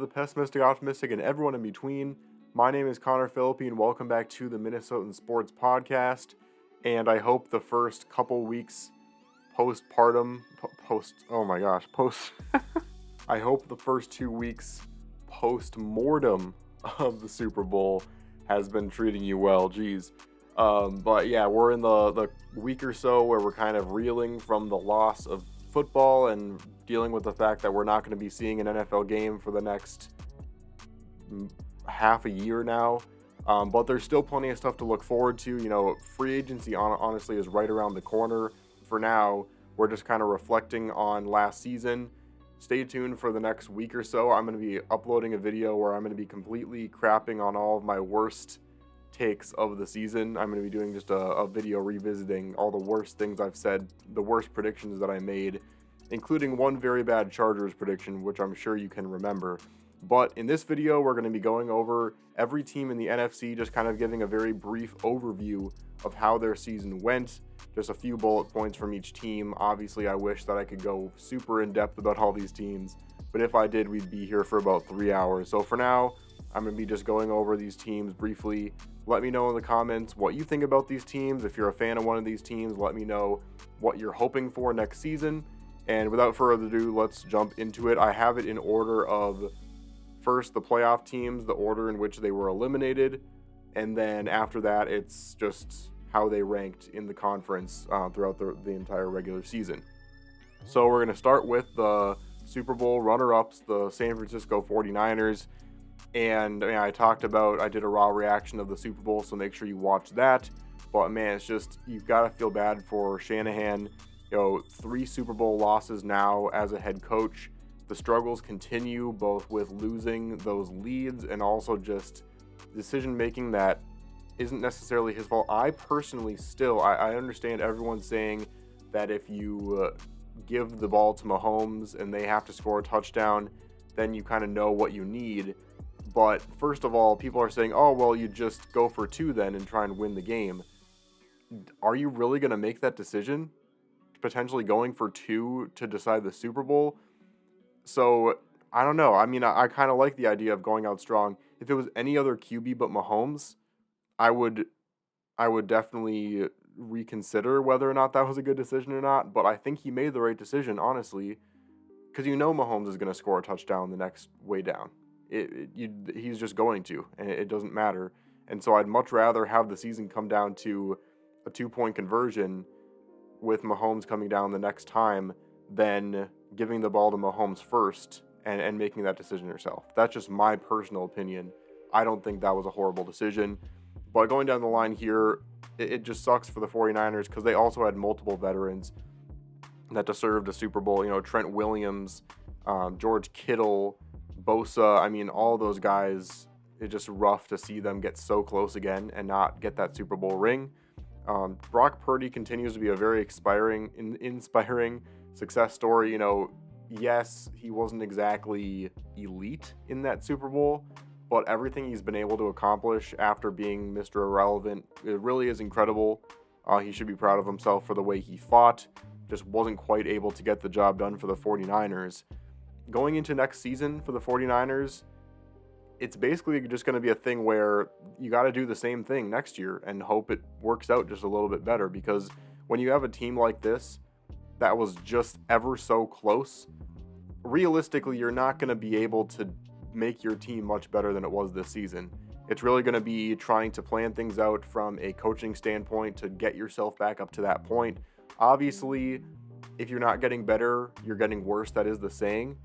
the pessimistic, optimistic, and everyone in between. My name is Connor Philippi, and welcome back to the Minnesotan Sports Podcast. And I hope the first couple weeks postpartum, I hope the first 2 weeks post-mortem of the Super Bowl has been treating you well. But yeah, we're in the week or so where we're kind of reeling from the loss of football and dealing with the fact that we're not going to be seeing an NFL game for the next half a year now. But there's still plenty of stuff to look forward to. You know, free agency honestly is right around the corner. For now, we're just kind of reflecting on last season. Stay tuned for the next week or so. I'm going to be uploading a video where I'm going to be completely crapping on all of my worst takes of the season. I'm going to be doing just a video revisiting all the worst things I've said, the worst predictions that I made, including one very bad Chargers prediction, which I'm sure you can remember. But in this video, we're going to be going over every team in the NFC, just kind of giving a very brief overview of how their season went, just a few bullet points from each team. Obviously, I wish that I could go super in-depth about all these teams, but if I did, we'd be here for about 3 hours. So for now, I'm going to be just going over these teams briefly. Let me know in the comments what you think about these teams. If you're a fan of one of these teams, let me know what you're hoping for next season. And without further ado, let's jump into it. I have it in order of first the playoff teams, the order in which they were eliminated, and then after that, it's just how they ranked in the conference throughout the entire regular season. So we're going to start with the Super Bowl runner-ups, the San Francisco 49ers. And I did a raw reaction of the Super Bowl, so make sure you watch that. But man, it's just, you've got to feel bad for Shanahan. 3 Super Bowl losses now as a head coach. The struggles continue, both with losing those leads and also just decision making that isn't necessarily his fault. I personally I understand everyone saying that if you give the ball to Mahomes and they have to score a touchdown, then you kind of know what you need. But first of all, people are saying, oh, well, you just go for 2 then and try and win the game. Are you really going to make that decision? Potentially going for 2 to decide the Super Bowl? So, I don't know. I mean, I kind of like the idea of going out strong. If it was any other QB but Mahomes, I would definitely reconsider whether or not that was a good decision or not. But I think he made the right decision, honestly, because Mahomes is going to score a touchdown the next way down. He's just going to, and it doesn't matter. And so I'd much rather have the season come down to a 2-point conversion with Mahomes coming down the next time than giving the ball to Mahomes first and making that decision yourself. That's just my personal opinion. I don't think that was a horrible decision. But going down the line here, it just sucks for the 49ers because they also had multiple veterans that deserved a Super Bowl. Trent Williams, George Kittle, Bosa. all those guys, it's just rough to see them get so close again and not get that Super Bowl ring. Brock Purdy continues to be a very inspiring success story. Yes, he wasn't exactly elite in that Super Bowl, but everything he's been able to accomplish after being Mr. Irrelevant, it really is incredible. He should be proud of himself for the way he fought. Just wasn't quite able to get the job done for the 49ers. Going into next season for the 49ers, it's basically just going to be a thing where you got to do the same thing next year and hope it works out just a little bit better, because when you have a team like this that was just ever so close, realistically, you're not going to be able to make your team much better than it was this season. It's really going to be trying to plan things out from a coaching standpoint to get yourself back up to that point. Obviously, if you're not getting better, you're getting worse. That is the saying.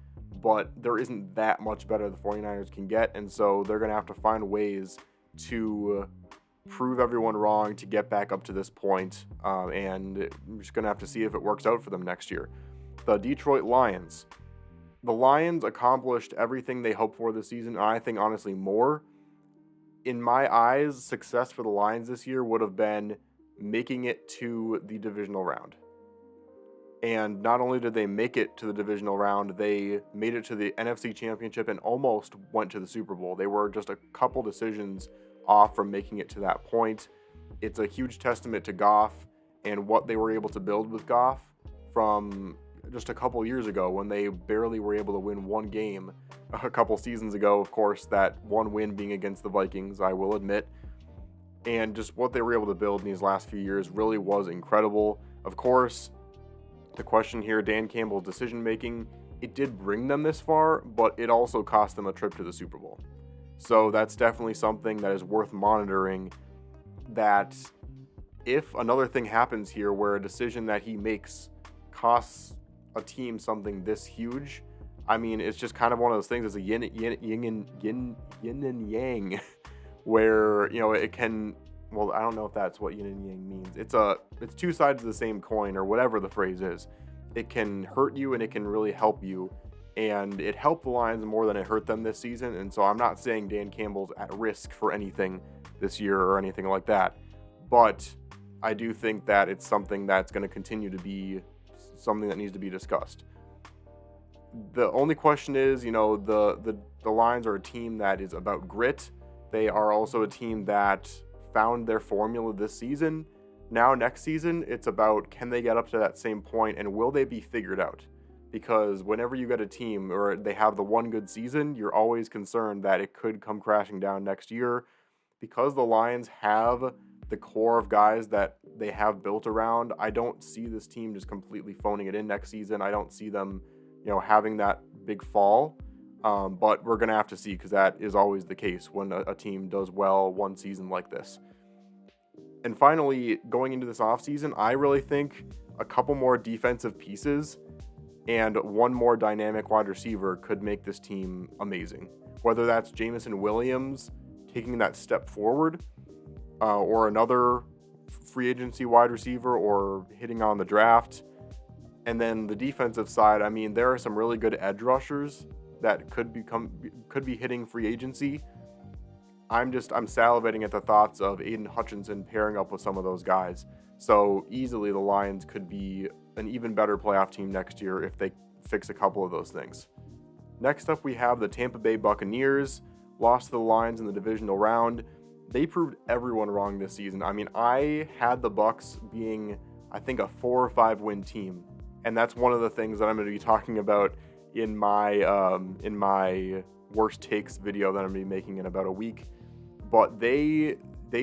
But there isn't that much better the 49ers can get, and so they're going to have to find ways to prove everyone wrong to get back up to this point, and we're just going to have to see if it works out for them next year. The Detroit Lions. The Lions accomplished everything they hoped for this season, and I think, honestly, more. In my eyes, success for the Lions this year would have been making it to the divisional round. And not only did they make it to the divisional round, they made it to the NFC Championship and almost went to the Super Bowl. They were just a couple decisions off from making it to that point. It's a huge testament to Goff and what they were able to build with Goff, from just a couple years ago when they barely were able to win one game a couple seasons ago. Of course, that one win being against the Vikings, I will admit. And just what they were able to build in these last few years really was incredible. Of course, the question here, Dan Campbell's decision making, it did bring them this far, but it also cost them a trip to the Super Bowl. So that's definitely something that is worth monitoring, that if another thing happens here where a decision that he makes costs a team something this huge, I mean, it's just kind of one of those things. It's a yin and yang, where, you know, it can, well, I don't know if that's what yin and yang means. It's two sides of the same coin, or whatever the phrase is. It can hurt you and it can really help you. And it helped the Lions more than it hurt them this season. And so I'm not saying Dan Campbell's at risk for anything this year or anything like that. But I do think that it's something that's going to continue to be something that needs to be discussed. The only question is, you know, the Lions are a team that is about grit. They are also a team that found their formula this season. Now, next season, it's about, can they get up to that same point, and will they be figured out? Because whenever you get a team or they have the one good season, you're always concerned that it could come crashing down next year. Because the Lions have the core of guys that they have built around, I don't see this team just completely phoning it in next season. I don't see them, you know, having that big fall. But we're going to have to see, because that is always the case when a team does well one season like this. And finally, going into this offseason, I really think a couple more defensive pieces and one more dynamic wide receiver could make this team amazing. Whether that's Jameson Williams taking that step forward, or another free agency wide receiver, or hitting on the draft. And then the defensive side, I mean, there are some really good edge rushers that could be hitting free agency. I'm salivating at the thoughts of Aiden Hutchinson pairing up with some of those guys. So easily the Lions could be an even better playoff team next year if they fix a couple of those things. Next up, we have the Tampa Bay Buccaneers. Lost to the Lions in the divisional round. They proved everyone wrong this season. I mean, I had the Bucs being, I think, a 4 or 5 win team. And that's one of the things that I'm going to be talking about in my worst takes video that I'm going to be making in about a week. But they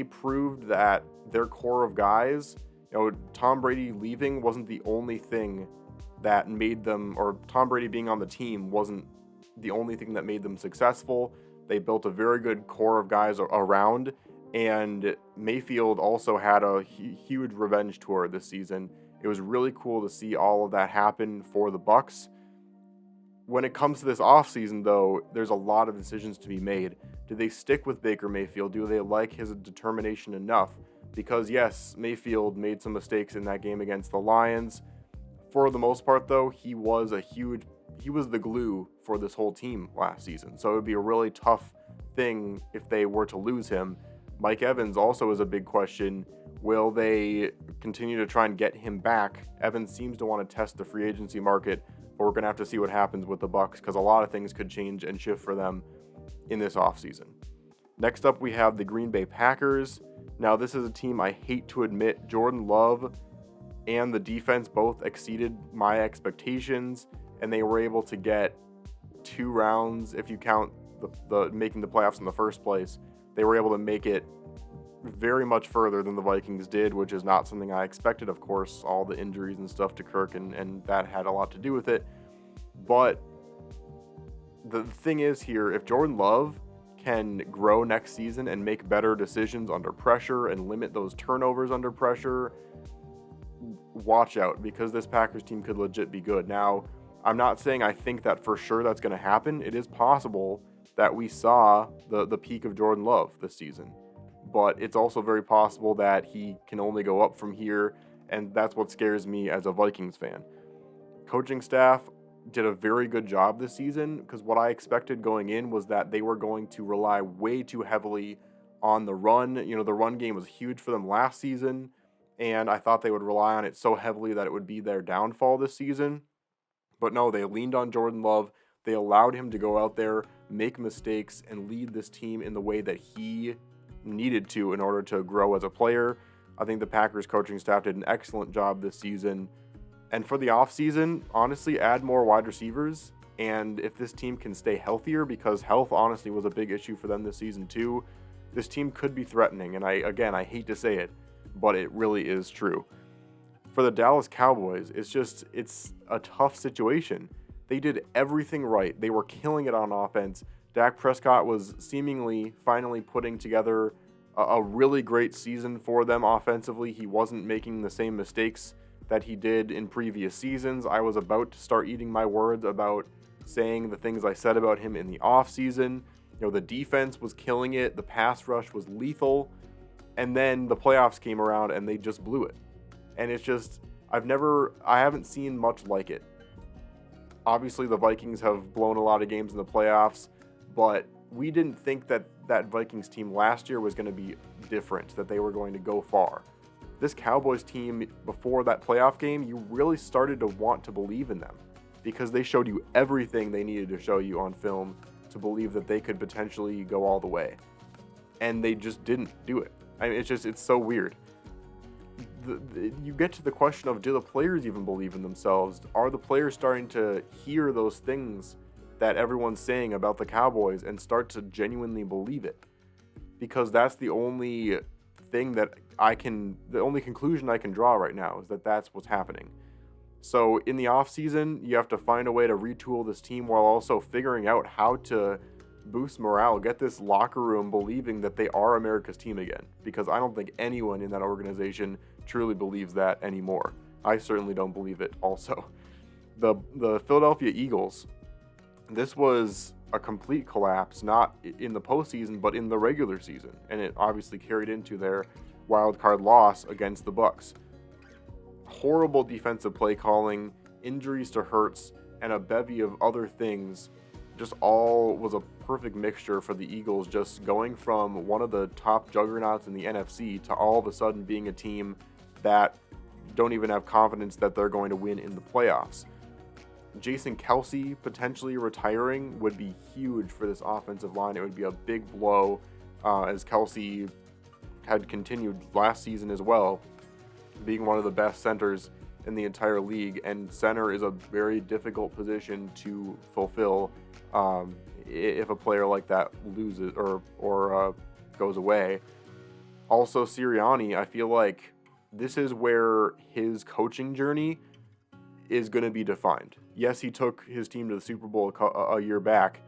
proved that their core of guys, you know, Tom Brady leaving wasn't the only thing that made them, or Tom Brady being on the team wasn't the only thing that made them successful. They built a very good core of guys around, and Mayfield also had a huge revenge tour this season. It was really cool to see all of that happen for the Bucs. When it comes to this offseason, though, there's a lot of decisions to be made. Do they stick with Baker Mayfield? Do they like his determination enough? Because, yes, Mayfield made some mistakes in that game against the Lions. For the most part, though, he was the glue for this whole team last season. So it would be a really tough thing if they were to lose him. Mike Evans also is a big question. Will they continue to try and get him back? Evans seems to want to test the free agency market, but we're going to have to see what happens with the Bucs, because a lot of things could change and shift for them in this offseason. Next up, we have the Green Bay Packers. Now, this is a team I hate to admit. Jordan Love and the defense both exceeded my expectations, and they were able to get 2 rounds, if you count the making the playoffs in the first place. They were able to make it very much further than the Vikings did, which is not something I expected, of course, all the injuries and stuff to Kirk, and that had a lot to do with it. But the thing is here, if Jordan Love can grow next season and make better decisions under pressure and limit those turnovers under pressure, watch out, because this Packers team could legit be good. Now, I'm not saying I think that for sure that's going to happen. It is possible that we saw the peak of Jordan Love this season. But it's also very possible that he can only go up from here, and that's what scares me as a Vikings fan. Coaching staff did a very good job this season, because what I expected going in was that they were going to rely way too heavily on the run. You know, the run game was huge for them last season, and I thought they would rely on it so heavily that it would be their downfall this season. But no, they leaned on Jordan Love. They allowed him to go out there, make mistakes, and lead this team in the way that he needed to in order to grow as a player. I think the Packers coaching staff did an excellent job this season, And for the offseason, honestly, add more wide receivers. And if this team can stay healthier, because health honestly was a big issue for them this season too, this team could be threatening. And I hate to say it, but it really is true. For the Dallas Cowboys, it's a tough situation. They did everything right. They were killing it on offense. Dak Prescott was seemingly finally putting together a really great season for them offensively. He wasn't making the same mistakes that he did in previous seasons. I was about to start eating my words about saying the things I said about him in the offseason. The defense was killing it. The pass rush was lethal. And then the playoffs came around and they just blew it. And it's just, I haven't seen much like it. Obviously, the Vikings have blown a lot of games in the playoffs, but we didn't think that Vikings team last year was going to be different, that they were going to go far. This Cowboys team, before that playoff game, you really started to want to believe in them because they showed you everything they needed to show you on film to believe that they could potentially go all the way. And they just didn't do it. I mean, it's so weird. You get to the question of, do the players even believe in themselves? Are the players starting to hear those things that everyone's saying about the Cowboys and start to genuinely believe it? Because that's the only thing the only conclusion I can draw right now is that that's what's happening. So in the offseason, you have to find a way to retool this team while also figuring out how to boost morale, get this locker room believing that they are America's team again, because I don't think anyone in that organization truly believes that anymore. I certainly don't believe it also. The Philadelphia Eagles, this was a complete collapse, not in the postseason, but in the regular season, and it obviously carried into their wild card loss against the Bucs. Horrible defensive play calling, injuries to Hurts, and a bevy of other things. Just all was a perfect mixture for the Eagles, just going from one of the top juggernauts in the NFC to all of a sudden being a team that don't even have confidence that they're going to win in the playoffs. Jason Kelce potentially retiring would be huge for this offensive line. It would be a big blow, as Kelce had continued last season as well, being one of the best centers in the entire league, and center is a very difficult position to fulfill if a player like that loses or goes away. Also, Sirianni, I feel like this is where his coaching journey is going to be defined. Yes, he took his team to the Super Bowl a year back.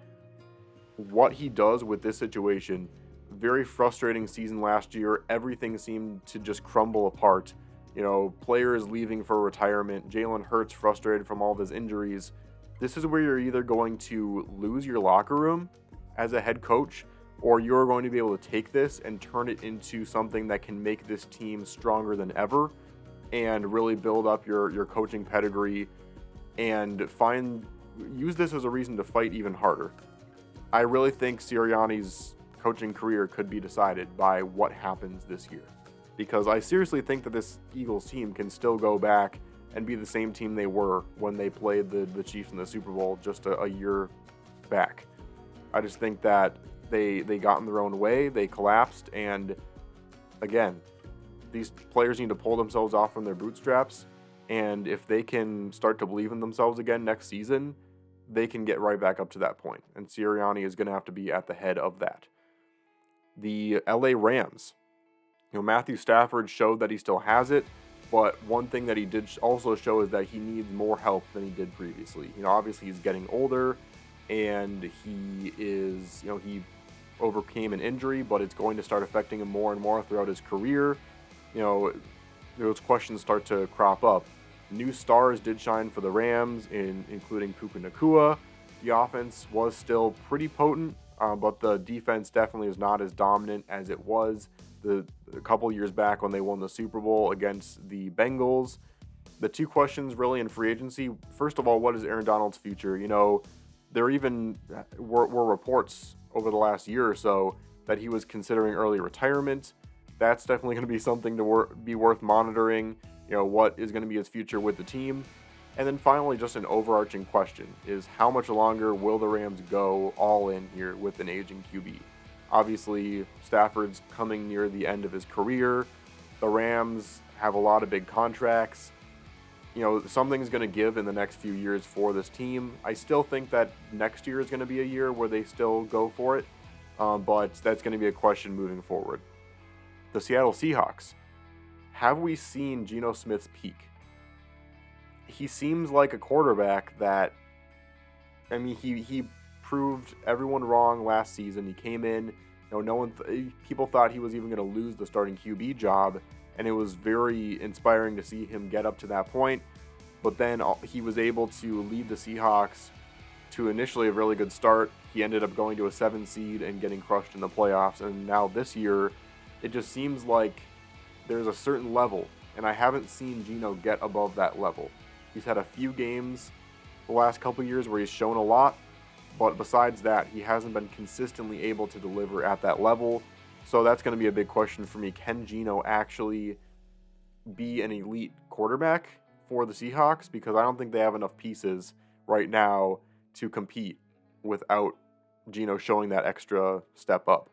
What he does with this situation, very frustrating season last year. Everything seemed to just crumble apart. Players leaving for retirement, Jalen Hurts frustrated from all of his injuries. This is where you're either going to lose your locker room as a head coach, or you're going to be able to take this and turn it into something that can make this team stronger than ever and really build up your coaching pedigree and use this as a reason to fight even harder. I really think Sirianni's coaching career could be decided by what happens this year, because I seriously think that this Eagles team can still go back and be the same team they were when they played the Chiefs in the Super Bowl just a year back. I just think that they got in their own way, they collapsed, and again, these players need to pull themselves off from their bootstraps, and if they can start to believe in themselves again next season, they can get right back up to that point, and Sirianni is going to have to be at the head of that. The LA Rams, Matthew Stafford showed that he still has it, but one thing that he did also show is that he needs more help than he did previously. Obviously he's getting older, and he overcame an injury, but it's going to start affecting him more and more throughout his career. Those questions start to crop up. New stars did shine for the Rams, including Puka Nacua. The offense was still pretty potent, but the defense definitely is not as dominant as it was a couple years back when they won the Super Bowl against the Bengals. The two questions really in free agency: first of all, what is Aaron Donald's future? There even were reports over the last year or so that he was considering early retirement. That's definitely going to be something to be worth monitoring. What is going to be his future with the team? And then finally, just an overarching question is, how much longer will the Rams go all in here with an aging QB? Obviously, Stafford's coming near the end of his career. The Rams have a lot of big contracts. something's going to give in the next few years for this team. I still think that next year is going to be a year where they still go for it, but that's going to be a question moving forward. The Seattle Seahawks. Have we seen Geno Smith's peak? He seems like a quarterback that, he proved everyone wrong last season. He came in, people thought he was even going to lose the starting QB job, and it was very inspiring to see him get up to that point. But then he was able to lead the Seahawks to initially a really good start. He ended up going to a 7 seed and getting crushed in the playoffs. And now this year, it just seems like there's a certain level, and I haven't seen Geno get above that level. He's had a few games the last couple years where he's shown a lot, but besides that, he hasn't been consistently able to deliver at that level. So that's going to be a big question for me. Can Geno actually be an elite quarterback for the Seahawks? Because I don't think they have enough pieces right now to compete without Geno showing that extra step up.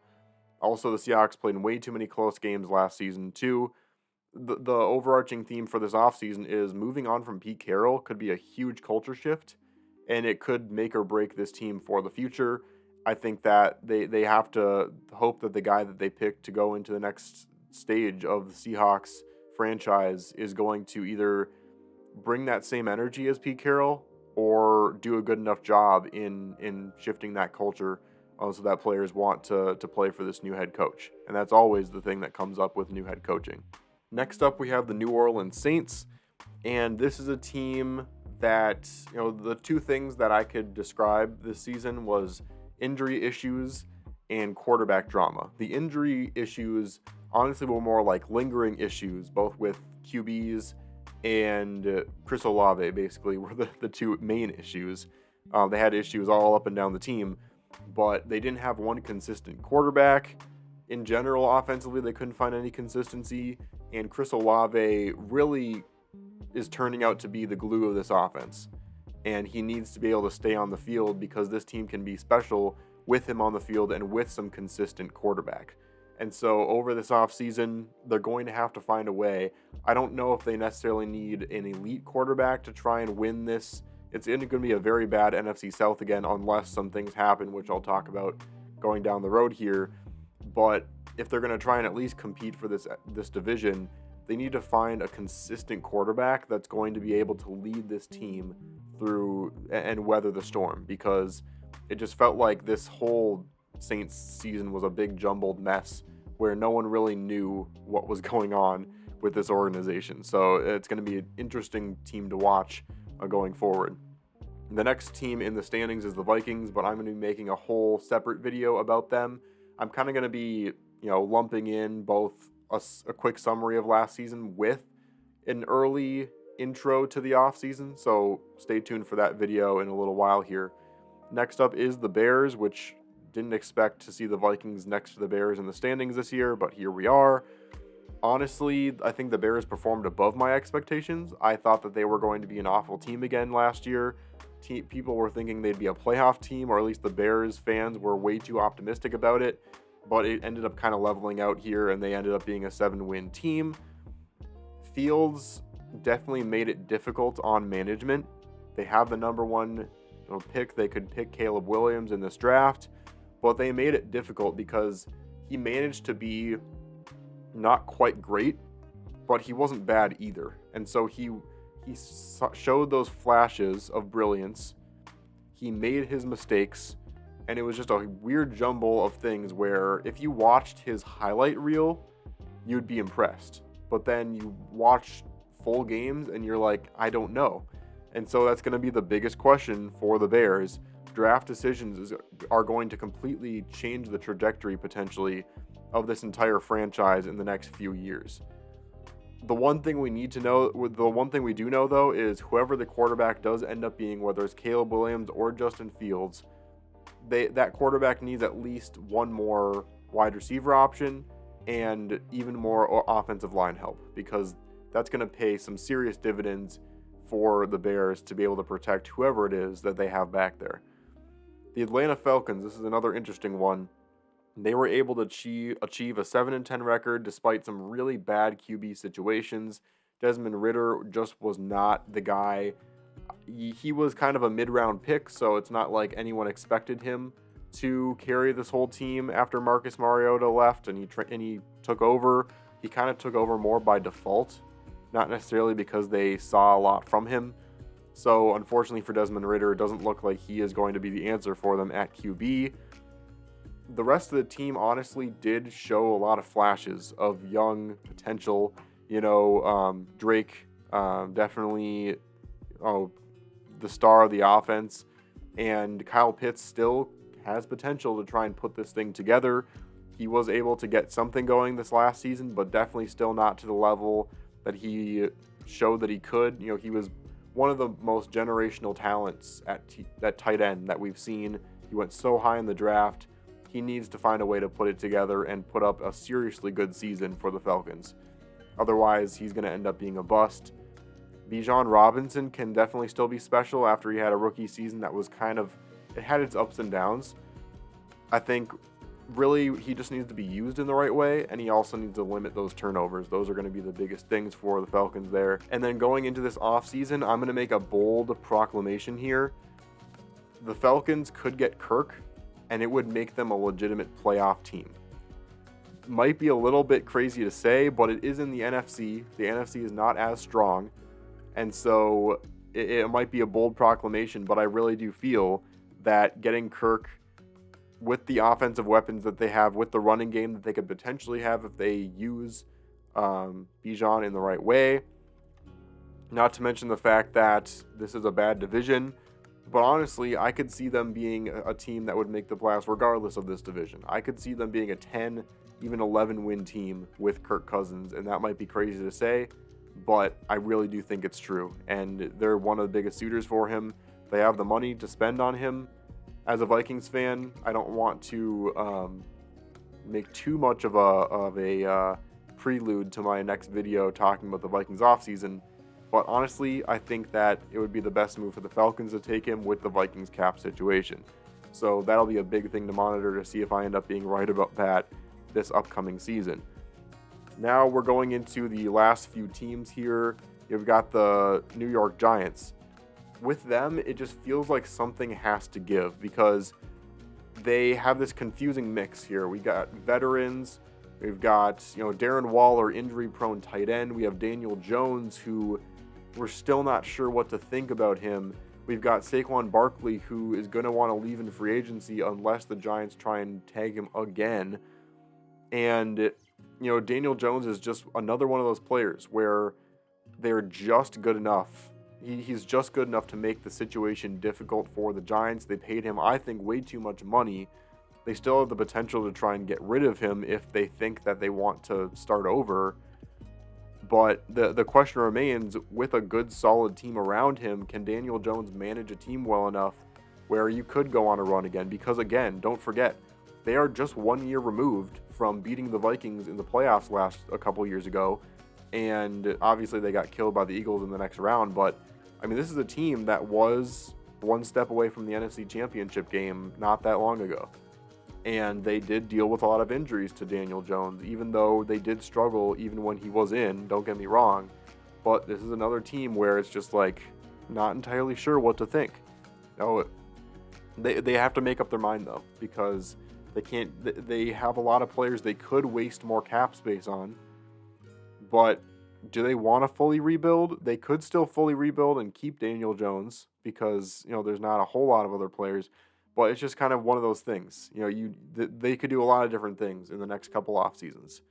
Also, the Seahawks played way too many close games last season, too. The overarching theme for this offseason is moving on from Pete Carroll could be a huge culture shift, and it could make or break this team for the future. I think that they have to hope that the guy that they pick to go into the next stage of the Seahawks franchise is going to either bring that same energy as Pete Carroll or do a good enough job in shifting that culture so that players want to play for this new head coach. And that's always the thing that comes up with new head coaching. Next up, we have the New Orleans Saints, and this is a team that, the two things that I could describe this season was injury issues and quarterback drama. The injury issues honestly were more like lingering issues, both with QBs and Chris Olave, basically, were the two main issues. They had issues all up and down the team, but they didn't have one consistent quarterback. In general, offensively, they couldn't find any consistency, and Chris Olave really is turning out to be the glue of this offense. And he needs to be able to stay on the field because this team can be special with him on the field and with some consistent quarterback. And so over this offseason, they're going to have to find a way. I don't know if they necessarily need an elite quarterback to try and win this. It's going to be a very bad NFC South again unless some things happen, which I'll talk about going down the road here. But if they're going to try and at least compete for this division, they need to find a consistent quarterback that's going to be able to lead this team through and weather the storm, because it just felt like this whole Saints season was a big jumbled mess where no one really knew what was going on with this organization. So it's going to be an interesting team to watch going forward. The next team in the standings is the Vikings, but I'm going to be making a whole separate video about them. I'm kind of going to be, lumping in both a quick summary of last season with an early intro to the offseason, so stay tuned for that video in a little while here. Next up is the Bears, which didn't expect to see the Vikings next to the Bears in the standings this year, but here we are. Honestly, I think the Bears performed above my expectations. I thought that they were going to be an awful team again last year. People were thinking they'd be a playoff team, or at least the Bears fans were way too optimistic about it, but it ended up kind of leveling out here, and they ended up being a 7-win team. Fields definitely made it difficult on management. They have the number one pick. They could pick Caleb Williams in this draft, but they made it difficult because he managed to be not quite great, but he wasn't bad either. And so he showed those flashes of brilliance. He made his mistakes, and it was just a weird jumble of things where if you watched his highlight reel, you'd be impressed. But then you watch full games and you're like, I don't know. And so that's going to be the biggest question for the Bears. Draft decisions are going to completely change the trajectory potentially of this entire franchise in the next few years. The one thing we do know though, is whoever the quarterback does end up being, whether it's Caleb Williams or Justin Fields, that quarterback needs at least one more wide receiver option and even more offensive line help, because that's going to pay some serious dividends for the Bears to be able to protect whoever it is that they have back there. The Atlanta Falcons, this is another interesting one. They were able to achieve a 7-10 record despite some really bad QB situations. Desmond Ridder just was not the guy. He was kind of a mid-round pick, so it's not like anyone expected him to carry this whole team after Marcus Mariota left and he took over. He kind of took over more by default, not necessarily because they saw a lot from him. So unfortunately for Desmond Ridder, it doesn't look like he is going to be the answer for them at QB. The rest of the team honestly did show a lot of flashes of young potential. Drake definitely the star of the offense, and Kyle Pitts still has potential to try and put this thing together. He was able to get something going this last season, but definitely still not to the level that he showed that he could. He was one of the most generational talents at tight end that we've seen. He went so high in the draft. He needs to find a way to put it together and put up a seriously good season for the Falcons. Otherwise, he's going to end up being a bust. Bijan Robinson can definitely still be special after he had a rookie season that was it had its ups and downs. I think really he just needs to be used in the right way, and he also needs to limit those turnovers. Those are going to be the biggest things for the Falcons there. And then going into this offseason, I'm going to make a bold proclamation here. The Falcons could get Kirk, and it would make them a legitimate playoff team. Might be a little bit crazy to say, but it is in the NFC. The NFC is not as strong, and so it might be a bold proclamation, but I really do feel that getting Kirk with the offensive weapons that they have, with the running game that they could potentially have if they use Bijan in the right way, not to mention the fact that this is a bad division, but honestly, I could see them being a team that would make the playoffs regardless of this division. I could see them being a 10, even 11-win team with Kirk Cousins, and that might be crazy to say, but I really do think it's true, and they're one of the biggest suitors for him. They have the money to spend on him. As a Vikings fan, I don't want to make too much of a prelude to my next video talking about the Vikings offseason, but honestly, I think that it would be the best move for the Falcons to take him with the Vikings cap situation. So that'll be a big thing to monitor to see if I end up being right about that this upcoming season. Now we're going into the last few teams here. You've got the New York Giants. With them, it just feels like something has to give because they have this confusing mix here. We got veterans. We've got, Darren Waller, injury-prone tight end. We have Daniel Jones, who we're still not sure what to think about him. We've got Saquon Barkley, who is going to want to leave in free agency unless the Giants try and tag him again. And, Daniel Jones is just another one of those players where they're just good enough. He's just good enough to make the situation difficult for the Giants. They paid him, I think, way too much money. They still have the potential to try and get rid of him if they think that they want to start over. But the question remains, with a good, solid team around him, can Daniel Jones manage a team well enough where you could go on a run again? Because, again, don't forget, they are just 1 year removed from beating the Vikings in the playoffs a couple years ago. And obviously they got killed by the Eagles in the next round. But, this is a team that was one step away from the NFC Championship game not that long ago. And they did deal with a lot of injuries to Daniel Jones, even though they did struggle even when he was in, don't get me wrong. But this is another team where it's just not entirely sure what to think. They have to make up their mind though, because they have a lot of players they could waste more cap space on. But do they want to fully rebuild? They could still fully rebuild and keep Daniel Jones because, there's not a whole lot of other players. But it's just kind of one of those things. They could do a lot of different things in the next couple off seasons.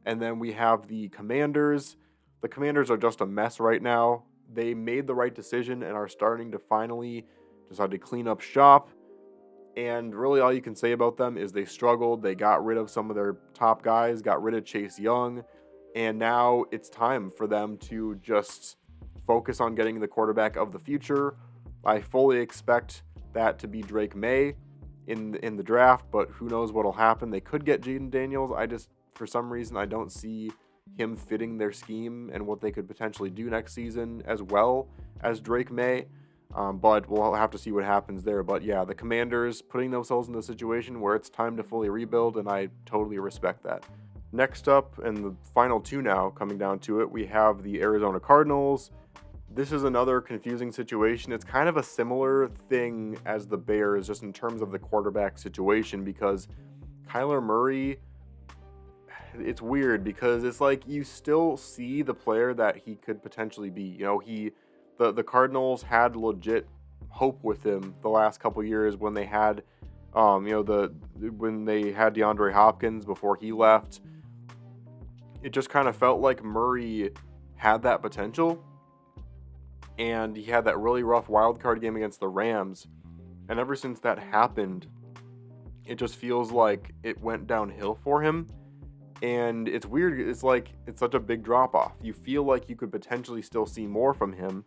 And then we have the Commanders. The Commanders are just a mess right now. They made the right decision and are starting to finally decide to clean up shop. And really all you can say about them is they struggled. They got rid of some of their top guys, got rid of Chase Young. And now it's time for them to just focus on getting the quarterback of the future. I fully expect that to be Drake May in the draft, but who knows what'll happen. They could get Jaden Daniels. For some reason, I don't see him fitting their scheme and what they could potentially do next season as well as Drake May. But we'll have to see what happens there. But yeah, the Commanders putting themselves in the situation where it's time to fully rebuild, and I totally respect that. Next up, and the final two now coming down to it, we have the Arizona Cardinals. This is another confusing situation. It's kind of a similar thing as the Bears, just in terms of the quarterback situation, because Kyler Murray, it's weird because it's like you still see the player that he could potentially be. You know, the Cardinals had legit hope with him the last couple years when they had, when they had DeAndre Hopkins before he left. It just kind of felt like Murray had that potential, and he had that really rough wild card game against the Rams. And ever since that happened, it just feels like it went downhill for him. And it's weird. It's like it's such a big drop off. You feel like you could potentially still see more from him,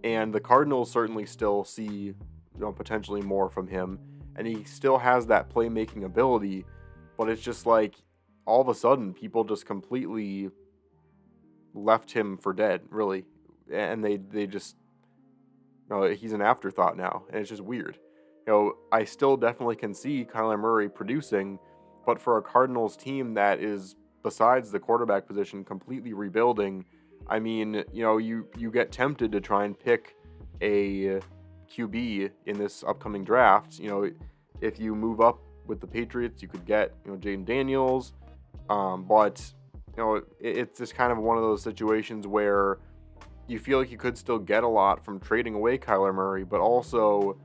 and the Cardinals certainly still see, potentially more from him, and he still has that playmaking ability. But it's just like all of a sudden people just completely left him for dead, really, and they just, he's an afterthought now, and it's just weird. I still definitely can see Kyler Murray producing, but for a Cardinals team that is, besides the quarterback position, completely rebuilding, I mean, you get tempted to try and pick a QB in this upcoming draft. If you move up with the Patriots, you could get, Jaden Daniels, but it's just kind of one of those situations where you feel like you could still get a lot from trading away Kyler Murray, but also,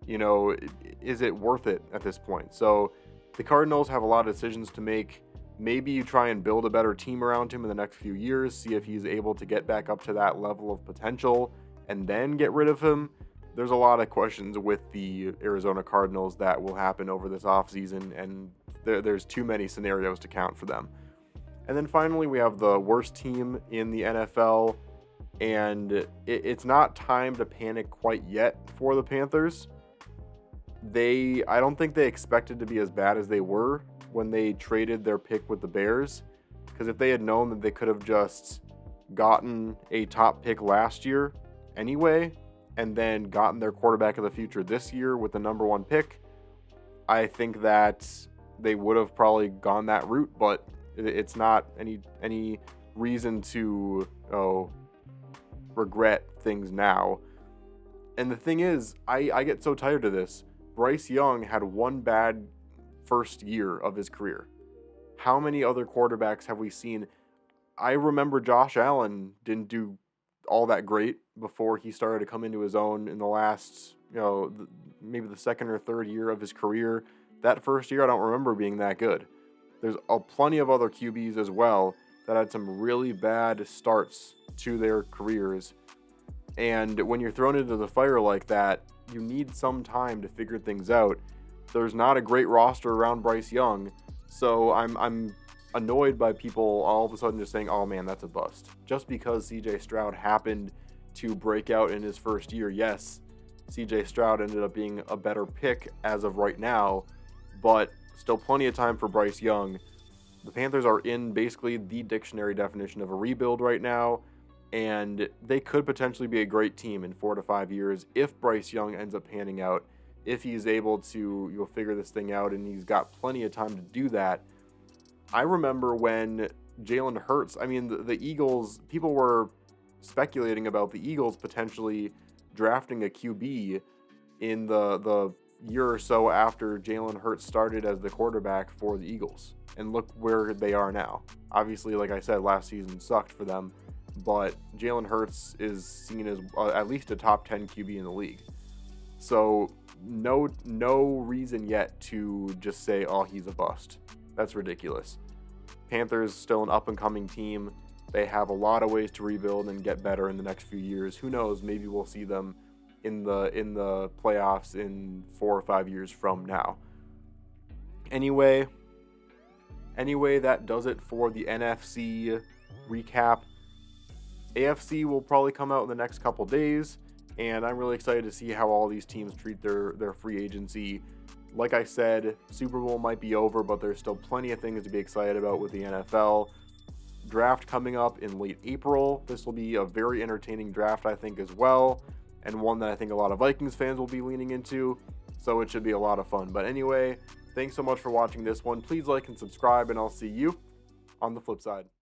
is it worth it at this point? So the Cardinals have a lot of decisions to make. Maybe you try and build a better team around him in the next few years, see if he's able to get back up to that level of potential, and then get rid of him. There's a lot of questions with the Arizona Cardinals that will happen over this offseason, and there's too many scenarios to count for them. And then finally, we have the worst team in the NFL, and it's not time to panic quite yet for the Panthers. I don't think they expected to be as bad as they were when they traded their pick with the Bears, because if they had known that they could have just gotten a top pick last year anyway, and then gotten their quarterback of the future this year with the number one pick, I think that they would have probably gone that route, but it's not any reason to regret things now. And the thing is, I get so tired of this. Bryce Young had one bad first year of his career. How many other quarterbacks have we seen? I remember Josh Allen didn't do all that great before he started to come into his own in the last, maybe the second or third year of his career. That first year, I don't remember being that good. There's plenty of other QBs as well that had some really bad starts to their careers. And when you're thrown into the fire like that, you need some time to figure things out. There's not a great roster around Bryce Young, so I'm annoyed by people all of a sudden just saying, oh man, that's a bust. Just because CJ Stroud happened to break out in his first year, yes, CJ Stroud ended up being a better pick as of right now, but still plenty of time for Bryce Young. The Panthers are in basically the dictionary definition of a rebuild right now, and they could potentially be a great team in 4 to 5 years if Bryce Young ends up panning out, if he's able to figure this thing out, and he's got plenty of time to do that. I remember when Jalen Hurts, the Eagles, people were speculating about the Eagles potentially drafting a QB in the year or so after Jalen Hurts started as the quarterback for the Eagles. And look where they are now. Obviously, like I said, last season sucked for them, but Jalen Hurts is seen as at least a top 10 QB in the league. So no reason yet to just say, oh, he's a bust. That's ridiculous. Panthers still an up-and-coming team. They have a lot of ways to rebuild and get better in the next few years. Who knows? Maybe we'll see them in the playoffs in 4 or 5 years from now. Anyway, that does it for the NFC recap. AFC will probably come out in the next couple days, and I'm really excited to see how all these teams treat their free agency. Like I said, Super Bowl might be over, but there's still plenty of things to be excited about with the NFL. Draft coming up in late April. This will be a very entertaining draft, I think, as well, and one that I think a lot of Vikings fans will be leaning into, so it should be a lot of fun. But anyway, thanks so much for watching this one. Please like and subscribe, and I'll see you on the flip side.